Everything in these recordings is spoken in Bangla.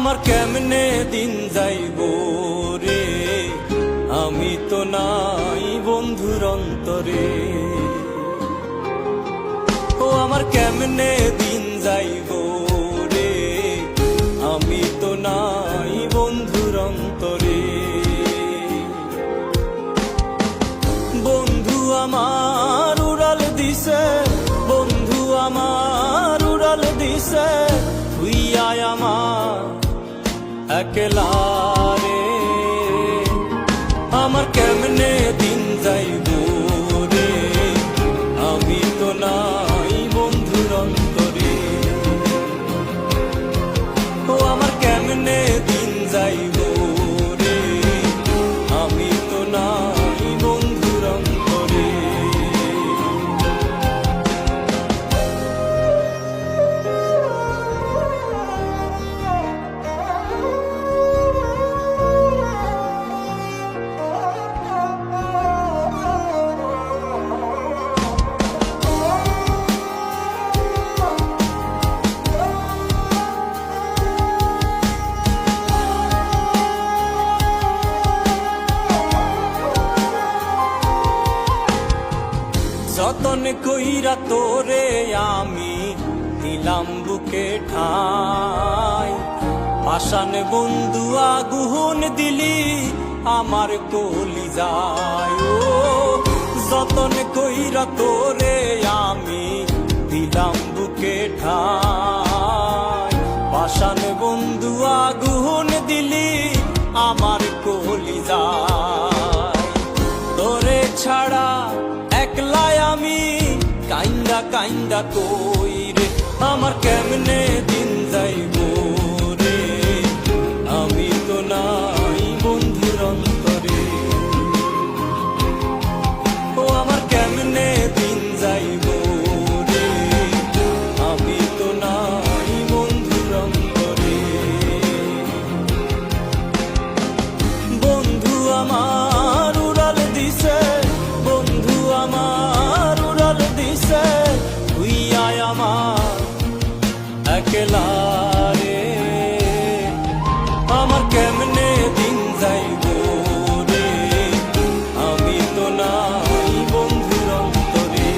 আমার কেমনে দিন যাইব রে, আমি তো নাই বন্ধুর অন্তরে। ও আমার কেমনে দিন যাইব রে, আমি তো নাই বন্ধুর অন্তরে। বন্ধু আমার উড়াল দিছে, বন্ধু আমার উড়াল দিছে, তুই আয় আমার একলা রে। আমার কেমনে দিন যাইব রে, আমি তো নাই বন্ধুর অন্তরে। ও আমার কেমনে দিন যাইব রে, আমি তো নাই বন্ধুর অন্তরে। যতন কইরা তোরে আমি দিলাম বুকে ঠাই, পাষাণ বন্ধু আগুন দিলি আমার কলিজায়। ও যতন কইরা তোরে আমি দিলাম বুকে ঠাই, পাষাণ বন্ধু আগুন দিলি আমার কলিজায়। তোরে ছাড়া একলাই আমি কাইন্দা কাইন্দা কই রে, আমার কেমনে দিন যাইব রে, আমি তো নাই বন্ধুর অন্তরে। ও আমার কেমনে দিন যাইব রে, আমি তো নাই বন্ধুর অন্তরে। বন্ধু আমার উড়াল দিছে, বন্ধু আমার উড়াল দিছে, তুই আয় আমার একলা রে। আমার কেমনে দিন যাইব রে, আমি তো নাই বন্ধুর অন্তরে।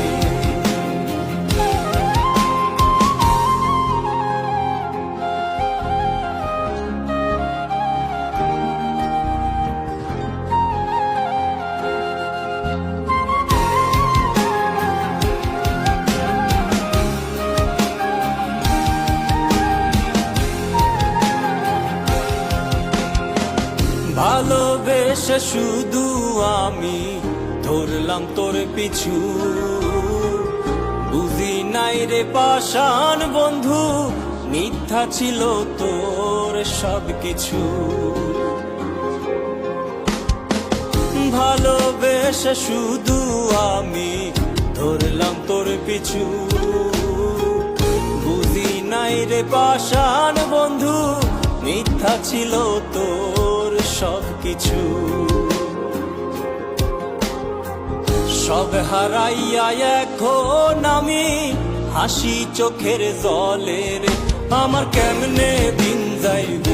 ভালোবেসে শুধু আমি ধরলাম তোর পিছু, বুঝি নাই রে পাষাণ বন্ধু মিথ্যা ছিল তোর সব কিছু। ভালোবেসে শুধু আমি ধরলাম তোর পিছু, বুঝি নাই রে পাষাণ বন্ধু মিথ্যা ছিল তোর সব কিছু। সব হারাইয়া এখন আমি হাসি চোখের জলের, আমার কেমনে দিন যাইব